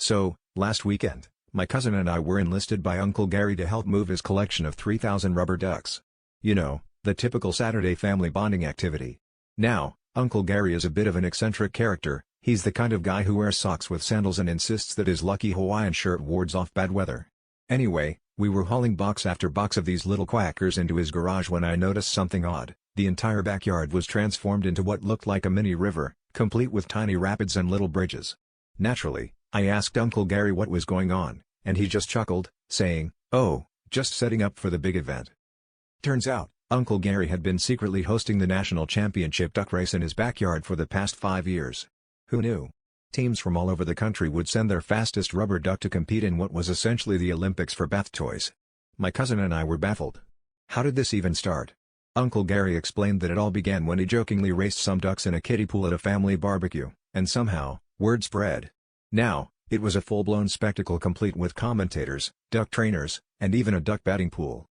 So, last weekend, my cousin and I were enlisted by Uncle Gary to help move his collection of 3,000 rubber ducks. You know, the typical Saturday family bonding activity. Now, Uncle Gary is a bit of an eccentric character. He's the kind of guy who wears socks with sandals and insists that his lucky Hawaiian shirt wards off bad weather. Anyway, we were hauling box after box of these little quackers into his garage when I noticed something odd. The entire backyard was transformed into what looked like a mini river, complete with tiny rapids and little bridges. Naturally, I asked Uncle Gary what was going on, and he just chuckled, saying, "Oh, just setting up for the big event." Turns out, Uncle Gary had been secretly hosting the national championship duck race in his backyard for the past 5 years. Who knew? Teams from all over the country would send their fastest rubber duck to compete in what was essentially the Olympics for bath toys. My cousin and I were baffled. How did this even start? Uncle Gary explained that it all began when he jokingly raced some ducks in a kiddie pool at a family barbecue, and somehow, word spread. Now, it was a full-blown spectacle complete with commentators, duck trainers, and even a duck batting pool.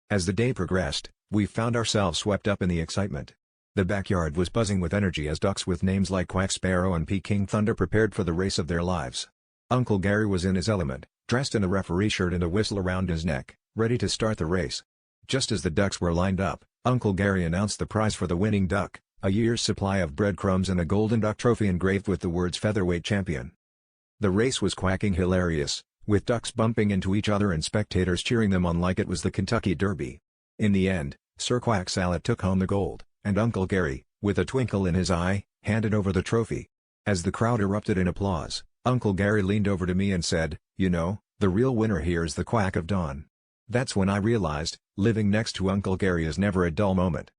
As the day progressed, we found ourselves swept up in the excitement. The backyard was buzzing with energy as ducks with names like Quack Sparrow and Peking Thunder prepared for the race of their lives. Uncle Gary was in his element, dressed in a referee shirt and a whistle around his neck, ready to start the race. Just as the ducks were lined up, Uncle Gary announced the prize for the winning duck, a year's supply of breadcrumbs and a golden duck trophy engraved with the words featherweight champion. The race was quacking hilarious, with ducks bumping into each other and spectators cheering them on like it was the Kentucky Derby. In the end, Sir Quack Salad took home the gold, and Uncle Gary, with a twinkle in his eye, handed over the trophy. As the crowd erupted in applause, Uncle Gary leaned over to me and said, "You know, the real winner here is the Quack of Dawn." That's when I realized, living next to Uncle Gary is never a dull moment.